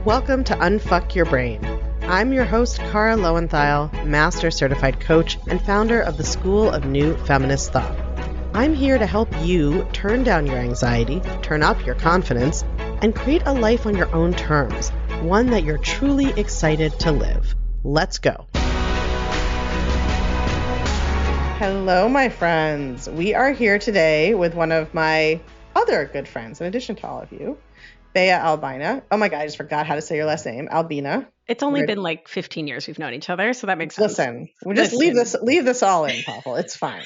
Welcome to Unfuck Your Brain. I'm your host, Cara Loewentheil, Master Certified Coach and founder of the School of New Feminist Thought. I'm here to help you turn down your anxiety, turn up your confidence, and create a life on your own terms, one that you're truly excited to live. Let's go. Hello, my friends. We are here today with one of my other good friends, in addition to all of you, Bea Albina. Oh my God, I just forgot how to say your last name, Albina. It's only been like 15 years we've known each other, so that makes sense. Listen, we'll just leave this all in, Pavel. It's fine.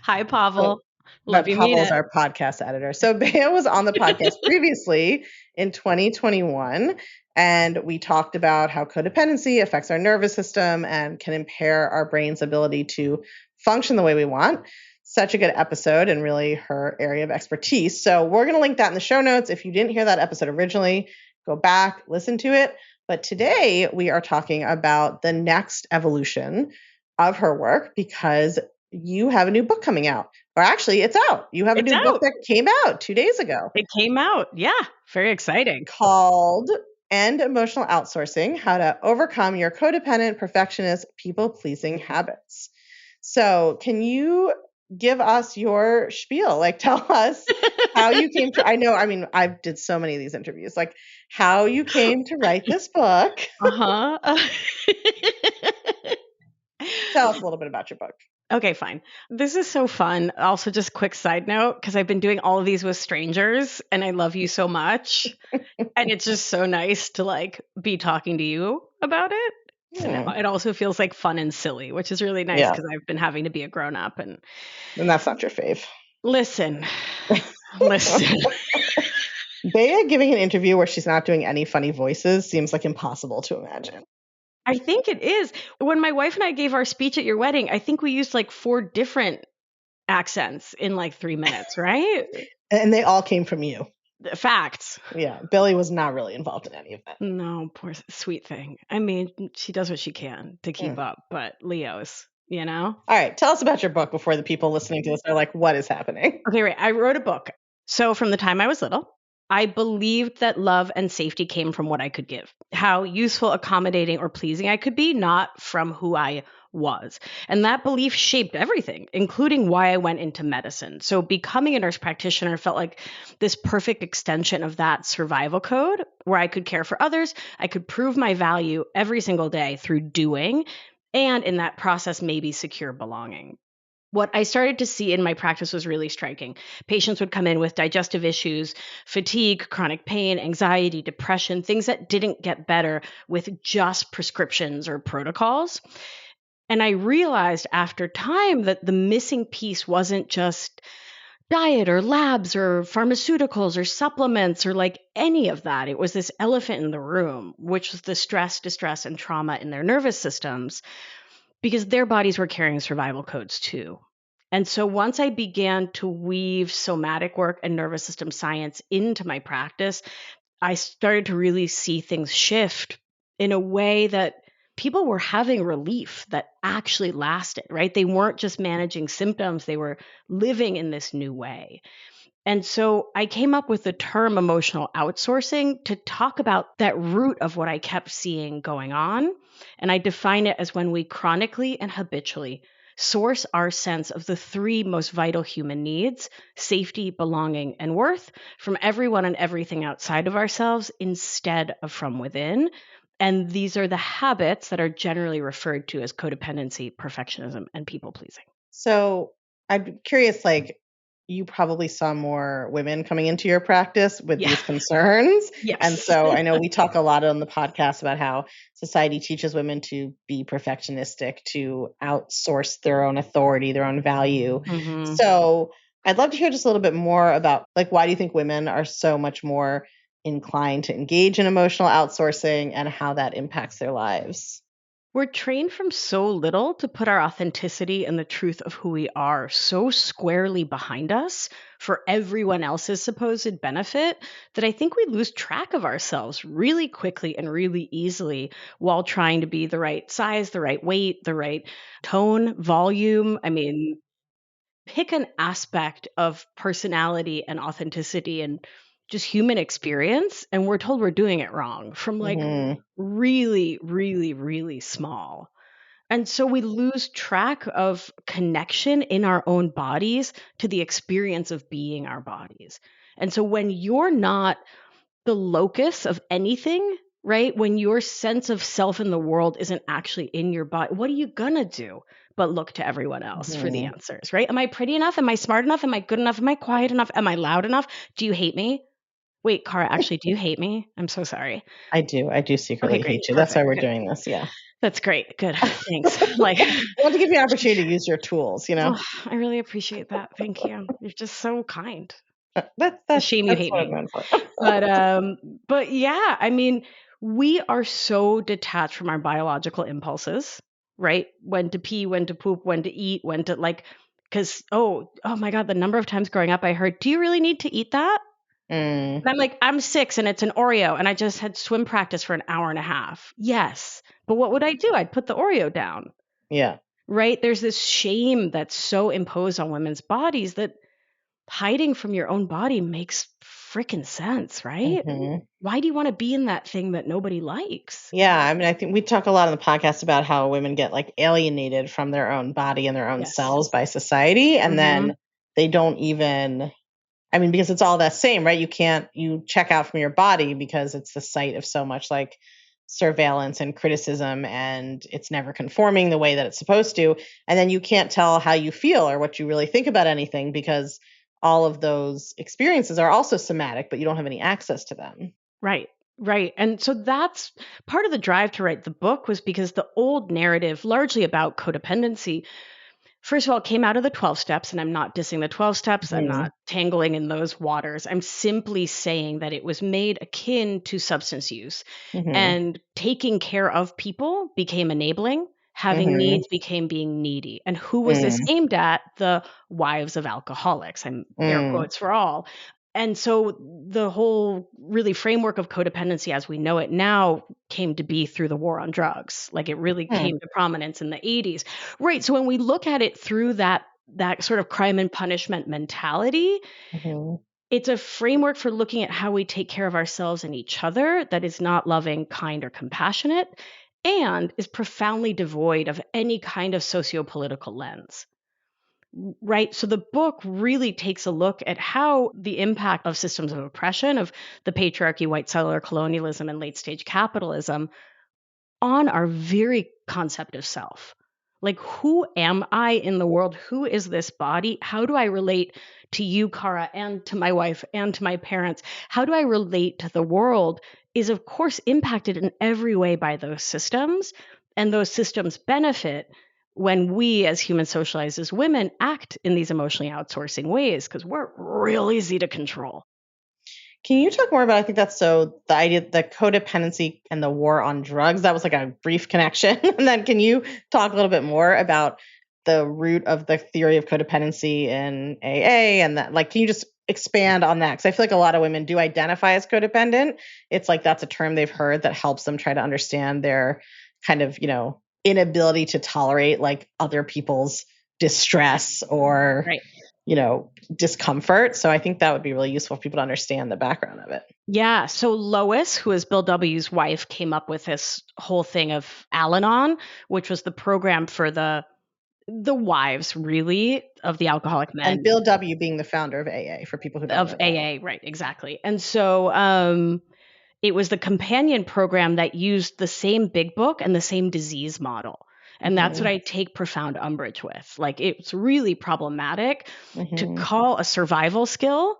Hi, Pavel. Love you. Pavel's our podcast editor. So Bea was on the podcast previously in 2021, and we talked about how codependency affects our nervous system and can impair our brain's ability to function the way we want. Such a good episode and really her area of expertise. So we're going to link that in the show notes. If you didn't hear that episode originally, go back, listen to it. But today we are talking about the next evolution of her work because you have a new book coming out. Or actually, it's out. You have a new book that came out 2 days ago. It came out. Yeah. Very exciting. Called End Emotional Outsourcing, How to Overcome Your Codependent, Perfectionist, People-Pleasing Habits. So can you give us your spiel? Like, tell us how you came to, I did so many of these interviews, like how you came to write this book. Tell us a little bit about your book. Okay, fine. This is so fun. Also, just quick side note, because I've been doing all of these with strangers and I love you so much. And it's just so nice to like be talking to you about it. So now it also feels like fun and silly, which is really nice because I've been having to be a grown up. And that's not your fave. Listen. Bea giving an interview where she's not doing any funny voices seems like impossible to imagine. I think it is. When my wife and I gave our speech at your wedding, I think we used like 4 different accents in like 3 minutes, right? And they all came from you. Facts. Yeah. Billy was not really involved in any of that. No, poor sweet thing. I mean, she does what she can to keep up, but Leo's, you know? All right. Tell us about your book before the people listening to this are like, what is happening? Okay, right. I wrote a book. So from the time I was little, I believed that love and safety came from what I could give, how useful, accommodating, or pleasing I could be, not from who I was. And that belief shaped everything, including why I went into medicine. So becoming a nurse practitioner felt like this perfect extension of that survival code where I could care for others. I could prove my value every single day through doing, and in that process, maybe secure belonging. What I started to see in my practice was really striking. Patients would come in with digestive issues, fatigue, chronic pain, anxiety, depression, things that didn't get better with just prescriptions or protocols. And I realized after time that the missing piece wasn't just diet or labs or pharmaceuticals or supplements or like any of that. It was this elephant in the room, which was the stress, distress, and trauma in their nervous systems, because their bodies were carrying survival codes too. And so once I began to weave somatic work and nervous system science into my practice, I started to really see things shift in a way that people were having relief that actually lasted, right? They weren't just managing symptoms, they were living in this new way. And so I came up with the term emotional outsourcing to talk about that root of what I kept seeing going on. And I define it as when we chronically and habitually source our sense of the 3 most vital human needs, safety, belonging, and worth, from everyone and everything outside of ourselves instead of from within. And these are the habits that are generally referred to as codependency, perfectionism, and people-pleasing. So I'm curious, like, you probably saw more women coming into your practice with these concerns. Yes. And so I know we talk a lot on the podcast about how society teaches women to be perfectionistic, to outsource their own authority, their own value. Mm-hmm. So I'd love to hear just a little bit more about, like, why do you think women are so much more inclined to engage in emotional outsourcing and how that impacts their lives? We're trained from so little to put our authenticity and the truth of who we are so squarely behind us for everyone else's supposed benefit that I think we lose track of ourselves really quickly and really easily while trying to be the right size, the right weight, the right tone, volume. I mean, pick an aspect of personality and authenticity and just human experience, and we're told we're doing it wrong from like Mhm. really, really, really small. And so we lose track of connection in our own bodies to the experience of being our bodies. And so when you're not the locus of anything, right? When your sense of self in the world isn't actually in your body, what are you gonna do but look to everyone else for the Mhm. answers, right? Am I pretty enough? Am I smart enough? Am I good enough? Am I quiet enough? Am I loud enough? Do you hate me? Wait, Cara, actually, do you hate me? I'm so sorry. I do. I do Okay, secretly great. hate you. That's why Perfect. we're Good. doing this. Yeah. That's great. Good. Thanks. Like, I want to give you an opportunity to use your tools, you know? oh, I really appreciate that. Thank you. You're just so kind. That's It's a shame you that's hate what I'm me. going for. But yeah, I mean, we are so detached from our biological impulses, right? When to pee, when to poop, when to eat, when to like, because oh my God, the number of times growing up I heard, "Do you really need to eat that?" Mm, And I'm like, "I'm 6 and it's an Oreo, and I just had swim practice for an hour and a half." Yes, but what would I do? I'd put the Oreo down, yeah. right? There's this shame that's so imposed on women's bodies that hiding from your own body makes freaking sense, right? Mhm. Why do you want to be in that thing that nobody likes? Yeah, I mean, I think we talk a lot on the podcast about how women get like alienated from their own body and their own Yes. selves by society, and Mhm. then they don't even. I mean, because it's all that same, right? You check out from your body because it's the site of so much like surveillance and criticism, and it's never conforming the way that it's supposed to. And then you can't tell how you feel or what you really think about anything because all of those experiences are also somatic, but you don't have any access to them. Right. Right. And so that's part of the drive to write the book was because the old narrative, largely about codependency, first of all, it came out of the 12 steps, and I'm not dissing the 12 steps. I'm Mhm. not tangling in those waters. I'm simply saying that it was made akin to substance use, Mhm. and taking care of people became enabling. Having Mhm. needs became being needy. And who was this Mm. aimed at? The wives of alcoholics. I'm air Mm. quotes for all. And so the whole really framework of codependency as we know it now came to be through the war on drugs. Like it really Hmm. came to prominence in the 80s. Right. So when we look at it through that sort of crime and punishment mentality, Mhm. it's a framework for looking at how we take care of ourselves and each other that is not loving, kind, or compassionate, and is profoundly devoid of any kind of socio-political lens. Right? So the book really takes a look at how the impact of systems of oppression, of the patriarchy, white settler colonialism, and late stage capitalism on our very concept of self. Like, who am I in the world? Who is this body? How do I relate to you, Cara, and to my wife and to my parents? How do I relate to the world? Is, of course, impacted in every way by those systems. And those systems benefit when we, as human socialized as women, act in these emotionally outsourcing ways because we're real easy to control. Can you talk more about, I think that's so the idea, the codependency and the war on drugs, that was like a brief connection. And then can you talk a little bit more about the root of the theory of codependency in AA and that, like, can you just expand on that? Because I feel like a lot of women do identify as codependent. It's like that's a term they've heard that helps them try to understand their kind of, inability to tolerate like other people's distress or Right. discomfort. So I think that would be really useful for people to understand the background of it. Yeah. So Lois, who is Bill W.'s wife, came up with this whole thing of Al-Anon, which was the program for the wives, really, of the alcoholic And men Bill W. being the founder of AA, for people who don't of know that. AA. Right. Exactly. And so it was the companion program that used the same big book and the same disease model. And that's what Mhm. I take profound umbrage with. Like, it's really problematic to Mhm. call a survival skill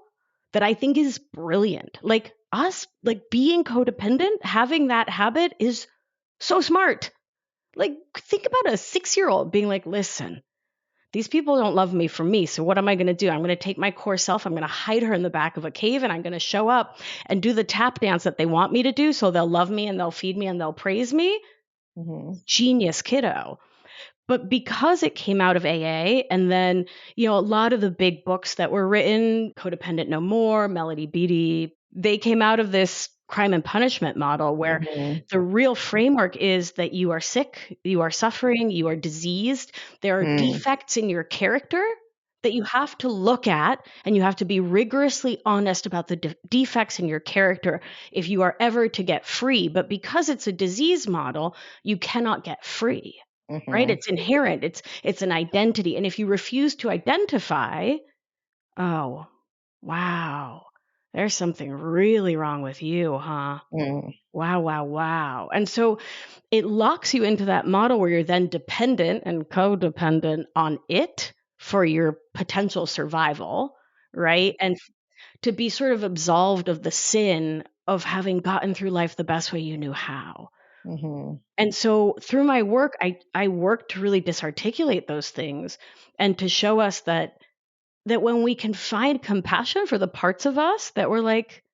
that I think is brilliant. Like, us, like being codependent, having that habit is so smart. Like, think about a 6-year-old being like, listen, these people don't love me for me. So what am I going to do? I'm going to take my core self. I'm going to hide her in the back of a cave, and I'm going to show up and do the tap dance that they want me to do. So they'll love me and they'll feed me and they'll praise me. Mhm. Genius kiddo. But because it came out of AA, and then, a lot of the big books that were written, Codependent No More, Melody Beattie, they came out of this crime and punishment model where Mhm. the real framework is that you are sick, you are suffering, you are diseased, there are Mm. defects in your character that you have to look at, and you have to be rigorously honest about the defects in your character if you are ever to get free. But because it's a disease model, you cannot get free, right? It's inherent. It's an identity. And if you refuse to identify, oh, wow, there's something really wrong with you, huh? Wow, wow, wow. And so it locks you into that model where you're then dependent and codependent on it for your potential survival, right? And to be sort of absolved of the sin of having gotten through life the best way you knew how. And so through my work, I work to really disarticulate those things and to show us that when we can find compassion for the parts of us that we're like,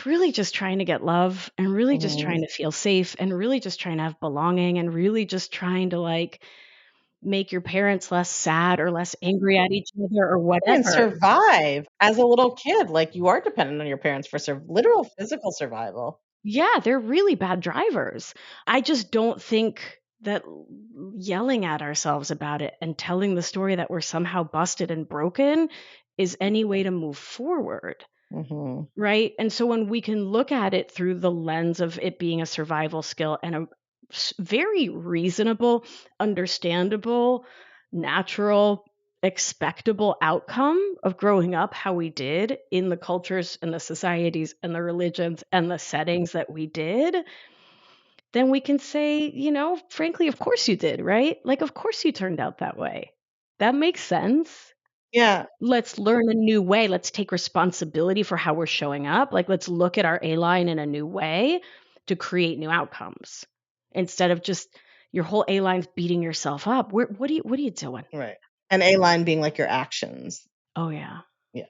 really just trying to get love and really just trying to feel safe and really just trying to have belonging and really just trying to like make your parents less sad or less angry at each other or And whatever. survive as a little kid. Like, you are dependent on your parents for literal physical survival. Yeah, they're really bad drivers. I just don't think that yelling at ourselves about it and telling the story that we're somehow busted and broken is any way to move forward. Right? And so when we can look at it through the lens of it being a survival skill and a very reasonable, understandable, natural, expectable outcome of growing up how we did in the cultures and the societies and the religions and the settings that we did, then we can say, frankly, of course you did, right? Like, of course you turned out that way. That makes sense. Yeah. Let's learn a new way. Let's take responsibility for how we're showing up. Like, let's look at our A line in a new way to create new outcomes instead of just your whole A line's beating yourself up. What are you doing? Right. And A line being like your actions. Oh yeah. Yeah.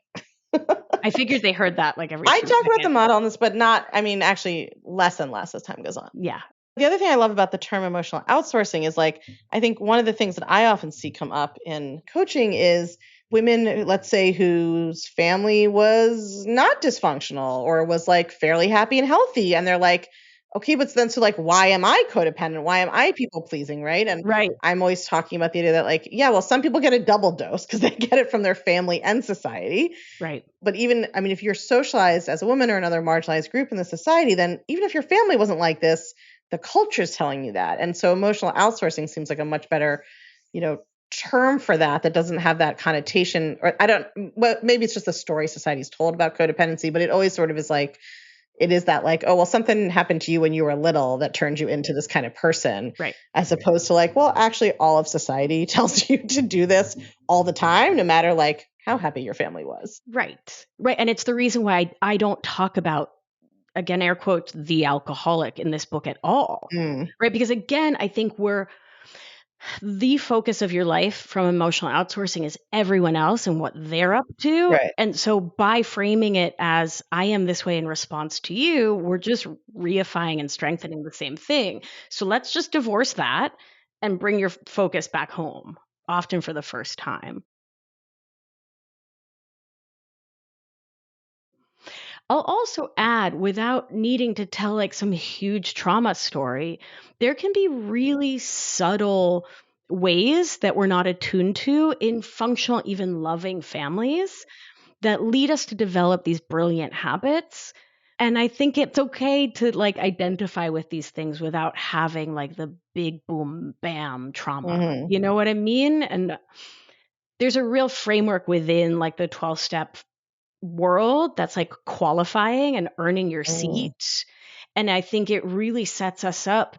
I figured they heard that like every I 2 talk about the seconds. model on this, but not, actually less and less as time goes on. Yeah. The other thing I love about the term emotional outsourcing is, like, I think one of the things that I often see come up in coaching is women, let's say, whose family was not dysfunctional or was like fairly happy and healthy. And they're like, okay, but then so, like, why am I codependent? Why am I people pleasing? Right. And Right. I'm always talking about the idea that, like, yeah, well, some people get a double dose because they get it from their family and society. Right. But even, if you're socialized as a woman or another marginalized group in the society, then even if your family wasn't like this, the culture is telling you that. And so emotional outsourcing seems like a much better, term for that doesn't have that connotation. Or maybe it's just the story society's told about codependency, but it always sort of is like, it is that, like, oh, well, something happened to you when you were little that turned you into this kind of person. Right. As opposed to, like, well, actually all of society tells you to do this all the time, no matter, like, how happy your family was. Right. Right. And it's the reason why I don't talk about, again, air quotes, the alcoholic in this book at all. Right. Because again, I think the focus of your life from emotional outsourcing is everyone else and what they're up to. Right. And so by framing it as I am this way in response to you, we're just reifying and strengthening the same thing. So let's just divorce that and bring your focus back home, often for the first time. I'll also add, without needing to tell like some huge trauma story, there can be really subtle ways that we're not attuned to in functional, even loving families that lead us to develop these brilliant habits. And I think it's okay to like identify with these things without having like the big boom, bam trauma. You know what I mean? And there's a real framework within like the 12-step world that's like qualifying and earning your seat. And I think it really sets us up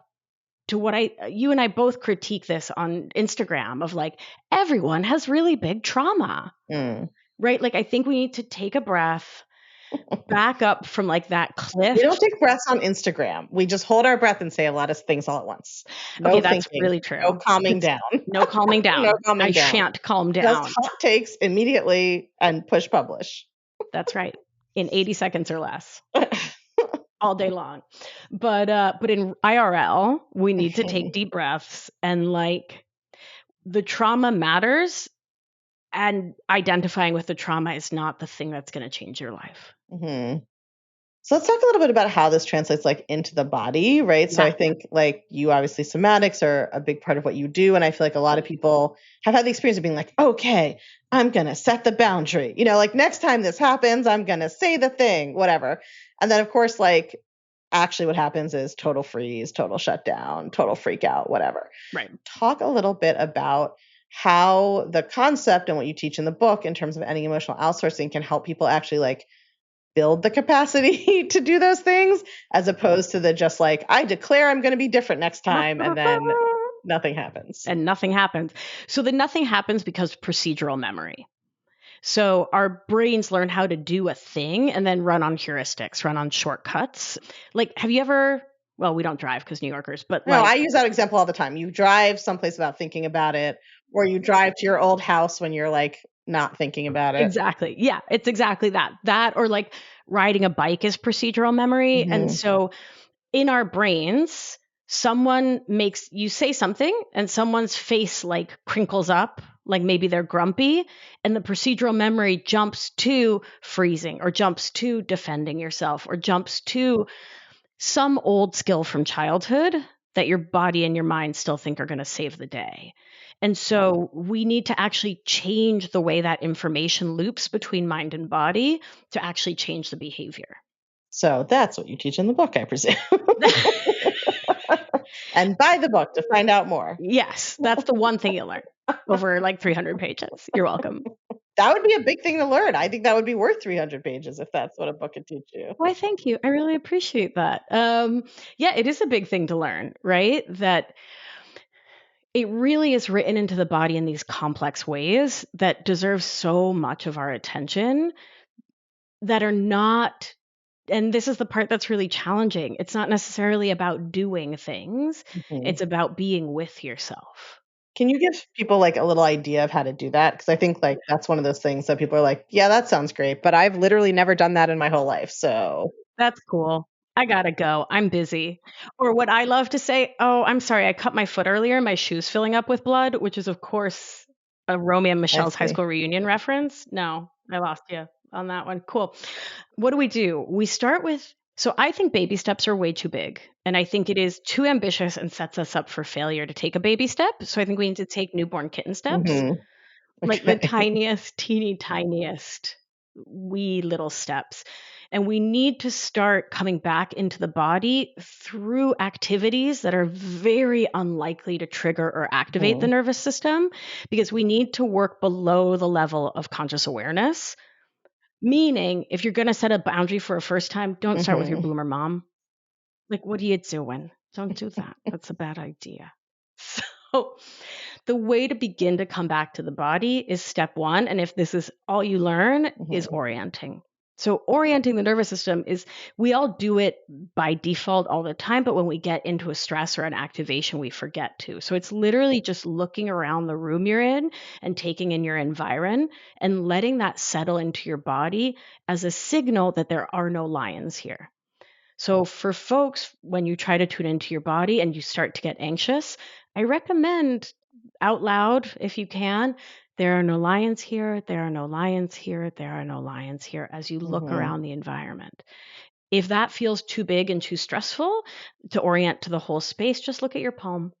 to you and I both critique this on Instagram of like, everyone has really big trauma, right? Like, I think we need to take a breath, back up from like that cliff. We don't take breaths on Instagram. We just hold our breath and say a lot of things all at once. No Okay, that's thinking, really true. no calming down. No calming down. No calming I down. shan't calm down. Just hot takes immediately and push publish. That's right. In 80 seconds or less. All day long. But in IRL, we need to take deep breaths and like the trauma matters, and identifying with the trauma is not the thing that's going to change your life. So let's talk a little bit about how this translates like into the body, right? So Yeah. I think like you obviously somatics are a big part of what you do. And I feel like a lot of people have had the experience of being like, okay, I'm going to set the boundary. Like next time this happens, I'm going to say the thing, whatever. And then of course, like actually what happens is total freeze, total shutdown, total freak out, whatever. Right. Talk a little bit about how the concept and what you teach in the book in terms of ending emotional outsourcing can help people actually like build the capacity to do those things as opposed to the just like, I declare I'm going to be different next time and then nothing happens. And nothing happens. So the nothing happens because procedural memory. So our brains learn how to do a thing and then run on heuristics, run on shortcuts. Like, have you ever, well, we don't drive because New Yorkers, but No, I like, use that example all the time. You drive someplace without thinking about it, or you drive to your old house when you're like not thinking about it. exactly. Yeah, it's exactly that. That or like riding a bike is procedural memory. And Mhm. so in our brains, someone makes you say something and someone's face like crinkles up, like maybe they're grumpy, and the procedural memory jumps to freezing or jumps to defending yourself or jumps to some old skill from childhood that your body and your mind still think are going to save the day. And so we need to actually change the way that information loops between mind and body to actually change the behavior. So that's what you teach in the book, I presume. And buy the book to find out more. Yes, that's the one thing you'll learn over like 300 pages. You're welcome. That would be a big thing to learn. I think that would be worth 300 pages if that's what a book could teach you. Why, thank you. I really appreciate that. Yeah, it is a big thing to learn, right? That it really is written into the body in these complex ways that deserve so much of our attention that are not, and this is the part that's really challenging. It's not necessarily about doing things, Mhm. it's about being with yourself. Can you give people like a little idea of how to do that? Because I think like that's one of those things that people are like, yeah, that sounds great, but I've literally never done that in my whole life. So That's cool. I gotta go. I'm busy. Or what I love to say, oh, I'm sorry, I cut my foot earlier. My shoe's filling up with blood, which is, of course, a Romeo and I Michelle's high see. school reunion reference. No, I lost you on that one. Cool. What do? We start with, so I think baby steps are way too big. And I think it is too ambitious and sets us up for failure to take a baby step. So I think we need to take newborn kitten steps, Hmm. like the Okay. tiniest, teeny tiniest, wee little steps. And we need to start coming back into the body through activities that are very unlikely to trigger or activate the Mhm. nervous system because we need to work below the level of conscious awareness. Meaning, if you're going to set a boundary for a first time, don't start with your Mhm. boomer mom. Like, what are you doing? Don't do that. That's a bad idea. So, the way to begin to come back to the body is step one. And if this is all you learn, is Mhm. orienting. So, orienting the nervous system is we all do it by default all the time, but when we get into a stress or an activation, we forget to. So, it's literally just looking around the room you're in and taking in your environ and letting that settle into your body as a signal that there are no lions here. So, for folks, when you try to tune into your body and you start to get anxious, I recommend out loud, if you can, there are no lions here, there are no lions here, there are no lions here, as you look Mhm. around the environment. If that feels too big and too stressful to orient to the whole space, just look at your palm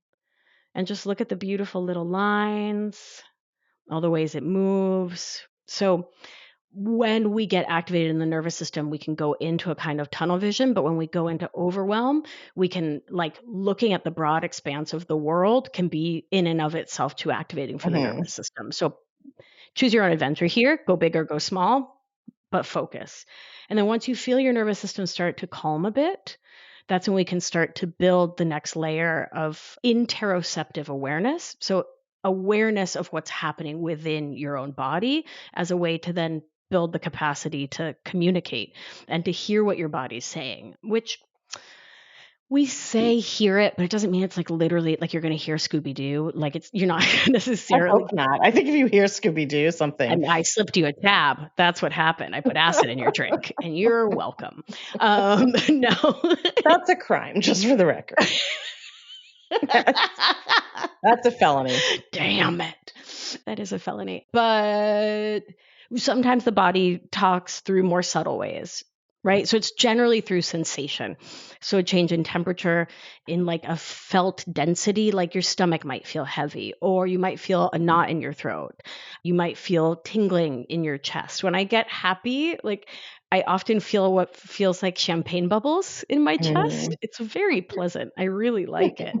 and just look at the beautiful little lines, all the ways it moves. So, when we get activated in the nervous system, we can go into a kind of tunnel vision. But when we go into overwhelm, we can, like, looking at the broad expanse of the world can be in and of itself too activating for the Mhm. nervous system. So choose your own adventure here, go big or go small, but focus. And then once you feel your nervous system start to calm a bit, that's when we can start to build the next layer of interoceptive awareness. So awareness of what's happening within your own body as a way to then build the capacity to communicate and to hear what your body's saying, which we say hear it, but it doesn't mean it's like literally like you're going to hear Scooby Doo. Like you're not I hope necessarily. not. I think if you hear Scooby Doo I something, mean, I slipped you a tab. That's what happened. I put acid in your drink, and you're welcome. No. that's a crime, just for the record. That's a felony. Damn it. That is a felony. But sometimes the body talks through more subtle ways. right? So it's generally through sensation. So a change in temperature, in like a felt density, like your stomach might feel heavy, or you might feel a knot in your throat. You might feel tingling in your chest. When I get happy, like I often feel what feels like champagne bubbles in my chest. Mhm. It's very pleasant. I really like it.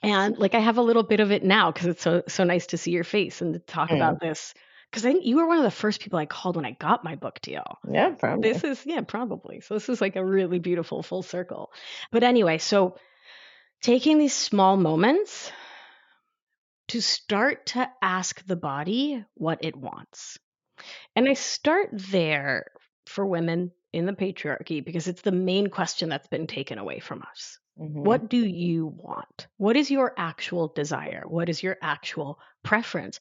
And like I have a little bit of it now because it's so nice to see your face and to talk Mm. about this. Because I think you were one of the first people I called when I got my book deal. Yeah, This probably. is, yeah, probably. So this is like a really beautiful full circle. But anyway, so taking these small moments to start to ask the body what it wants. And I start there for women in the patriarchy because it's the main question that's been taken away from us. Mhm. What do you want? What is your actual desire? What is your actual preference?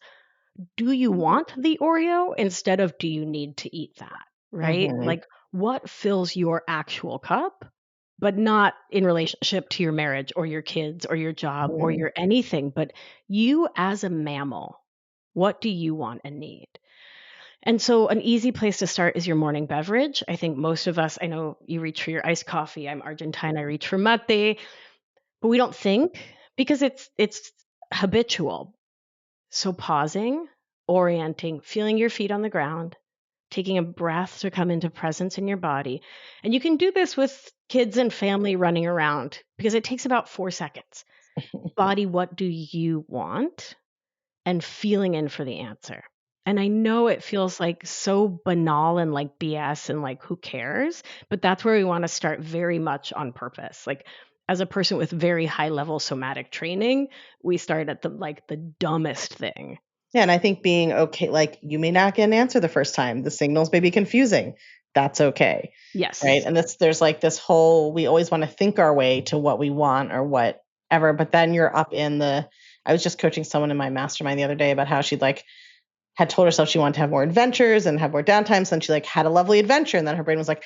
Do you want the Oreo instead of do you need to eat that? Right? Mhm. Like what fills your actual cup, but not in relationship to your marriage or your kids or your job or Mhm. your anything, but you as a mammal, what do you want and need? And so an easy place to start is your morning beverage. I think most of us, I know you reach for your iced coffee. I'm Argentine, I reach for mate, but we don't think because it's habitual. So pausing, orienting, feeling your feet on the ground, taking a breath to come into presence in your body. And you can do this with kids and family running around because it takes about 4 seconds. Body, what do you want? And feeling in for the answer. And I know it feels like so banal and like BS and like who cares, but that's where we want to start very much on purpose. Like as a person with very high level somatic training, we start at the dumbest thing. Yeah, and I think being okay, like you may not get an answer the first time. The signals may be confusing. That's okay. Right. Yes. And there's like this whole, we always want to think our way to what we want or whatever, but then you're up in I was just coaching someone in my mastermind the other day about how she'd like had told herself she wanted to have more adventures and have more downtime. So then she like had a lovely adventure. And then her brain was like,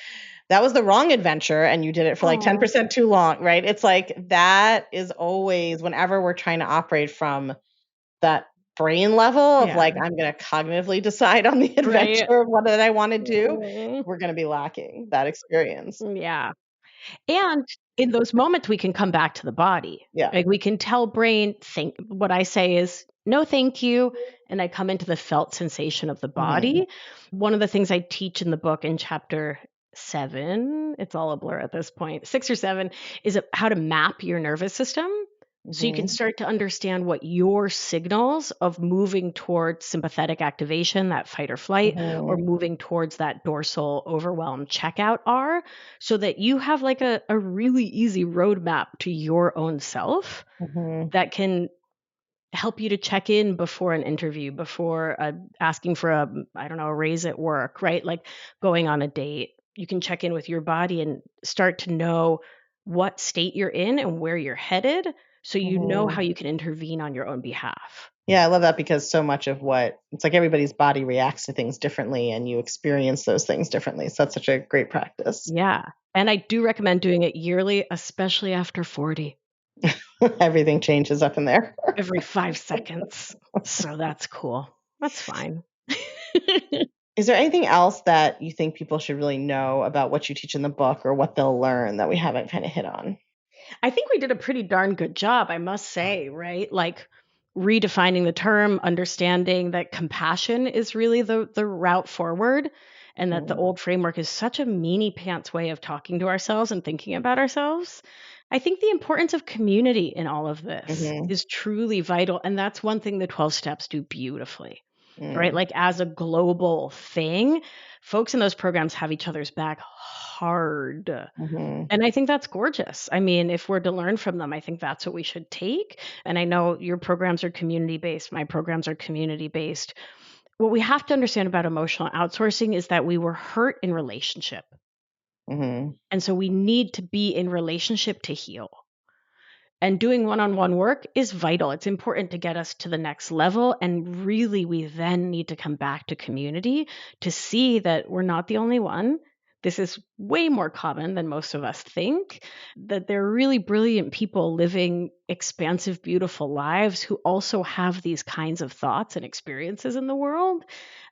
that was the wrong adventure. And you did it for like Oh, 10% too long. Right. It's like that is always whenever we're trying to operate from that brain level of yeah. like, I'm going to cognitively decide on the Right. adventure of what that I want to do, Mhm. we're going to be lacking that experience. Yeah. And in those moments, we can come back to the body. Yeah. Like we can tell brain, think what I say is, no, thank you. And I come into the felt sensation of the Hmm. body. One of the things I teach in the book in chapter 7, it's all a blur at this point, 6 or 7, is how to map your nervous system. So you can Hmm. start to understand what your signals of moving towards sympathetic activation, that fight or flight, or Hmm. moving towards that dorsal overwhelm checkout are, so that you have like a really easy roadmap to your own self Hmm. that can help you to check in before an interview, before asking for I don't know, a raise at work, right? Like going on a date. You can check in with your body and start to know what state you're in and where you're headed so you know Hmm. how you can intervene on your own behalf. Yeah, I love that because so much of it's like everybody's body reacts to things differently and you experience those things differently. So that's such a great practice. Yeah. And I do recommend doing it yearly, especially after 40. Everything changes up in there. Every 5 seconds. So that's cool. That's fine. Is there anything else that you think people should really know about what you teach in the book or what they'll learn that we haven't kind of hit on? I think we did a pretty darn good job, I must say, right? Like redefining the term, understanding that compassion is really the route forward, and that the Mm-hmm. old framework is such a meanie pants way of talking to ourselves and thinking about ourselves. I think the importance of community in all of this Mm-hmm. is truly vital. And that's one thing the 12 steps do beautifully, right? Mm. Like as a global thing, folks in those programs have each other's back hard. Mhm. And I think that's gorgeous. I mean, if we're to learn from them, I think that's what we should take. And I know your programs are community based, my programs are community based. What we have to understand about emotional outsourcing is that we were hurt in relationship. Mhm. And so we need to be in relationship to heal. And doing one on one work is vital. It's important to get us to the next level. And really, we then need to come back to community to see that we're not the only one. This is way more common than most of us think, that there are really brilliant people living expansive, beautiful lives who also have these kinds of thoughts and experiences in the world.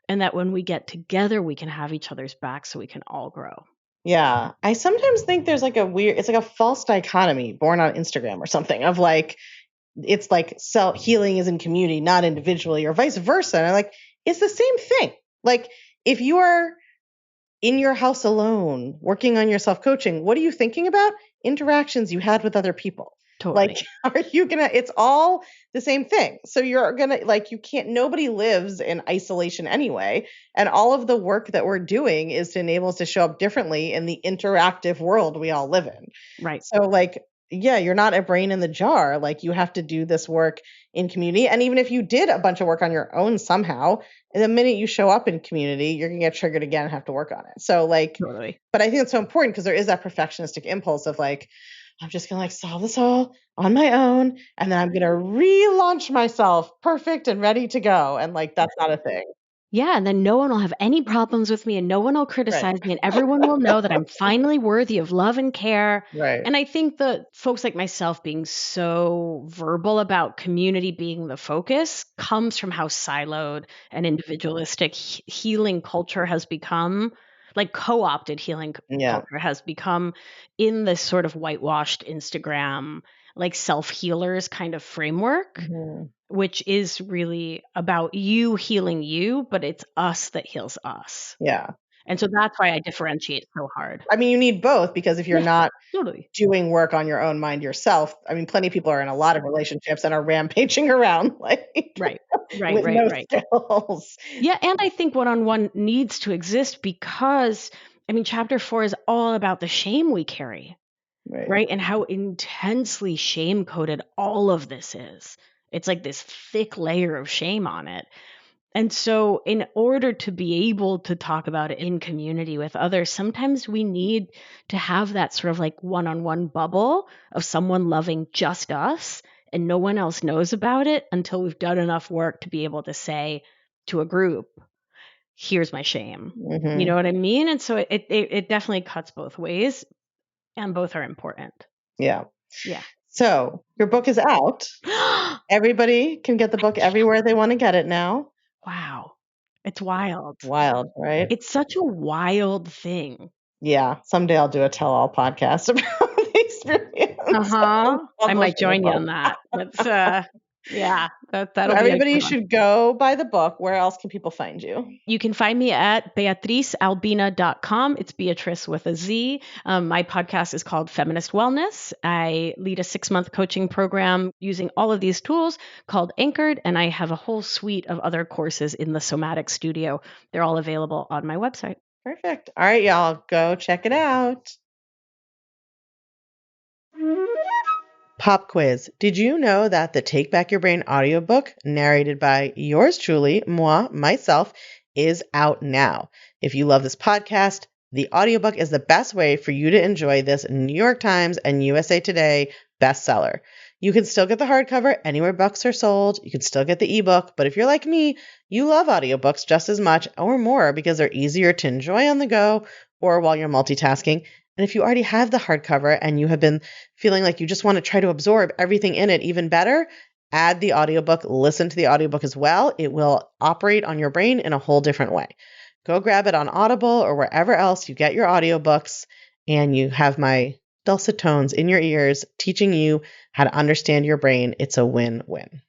And that when we get together, we can have each other's back so we can all grow. Yeah. I sometimes think there's like it's like a false dichotomy born on Instagram or something of like, it's like self healing is in community, not individually, or vice versa. And I'm like, it's the same thing. Like, if you are in your house alone, working on your self coaching, what are you thinking about? Interactions you had with other people. Totally. Like, are you gonna, it's all the same thing. So you're gonna, like, you can't, nobody lives in isolation anyway. And all of the work that we're doing is to enable us to show up differently in the interactive world we all live in. Right. So, like, yeah, you're not a brain in the jar. Like, you have to do this work in community. And even if you did a bunch of work on your own somehow, the minute you show up in community, you're going to get triggered again and have to work on it. So, like, Totally. but I think it's so important because there is that perfectionistic impulse of like, I'm just going to like solve this all on my own. And then I'm going to relaunch myself perfect and ready to go. And like, that's not a thing. Yeah, and then no one will have any problems with me and no one will Right. criticize me and everyone will know that I'm finally worthy of love and care. Right. And I think that folks like myself being so verbal about community being the focus comes from how siloed and individualistic healing culture has become, like co-opted healing Yeah. culture has become in this sort of whitewashed Instagram, like self-healers kind of framework, Mhm. which is really about you healing you, but it's us that heals us. Yeah. And so that's why I differentiate so hard. I mean, you need both because if you're Yeah, not totally. doing work on your own mind yourself, I mean, plenty of people are in a lot of relationships and are rampaging around like Right. Right, with right, no right. skills. Yeah, and I think one-on-one needs to exist because I mean chapter 4 is all about the shame we carry, Right. right? And how intensely shame coded all of this is. It's like this thick layer of shame on it. And so, in order to be able to talk about it in community with others, sometimes we need to have that sort of like one on one bubble of someone loving just us and no one else knows about it until we've done enough work to be able to say to a group, here's my shame. You know Mhm. what I mean? And so it definitely cuts both ways and both are important. Yeah. Yeah. So, your book is out. Everybody can get the book everywhere they want to get it now. Wow. It's wild. Wild, right? It's such a wild thing. Yeah. Someday I'll do a tell-all podcast about the experience of Uh-huh. I might publishing a join you book. on that. That's yeah, So that'll be a everybody good one. should go buy the book. Where else can people find you? You can find me at beatricealbina.com. It's Beatrice with a Z. My podcast is called Feminist Wellness. I lead a 6-month coaching program using all of these tools called Anchored, and I have a whole suite of other courses in the Somatic Studio. They're all available on my website. Perfect. All right, y'all, go check it out. Pop quiz. Did you know that the Take Back Your Brain audiobook, narrated by yours truly, myself, is out now? If you love this podcast, the audiobook is the best way for you to enjoy this New York Times and USA Today bestseller. You can still get the hardcover anywhere books are sold. You can still get the ebook, but if you're like me, you love audiobooks just as much or more because they're easier to enjoy on the go or while you're multitasking. And if you already have the hardcover and you have been feeling like you just want to try to absorb everything in it even better, add the audiobook, listen to the audiobook as well. It will operate on your brain in a whole different way. Go grab it on Audible or wherever else you get your audiobooks, and you have my dulcet tones in your ears teaching you how to understand your brain. It's a win-win.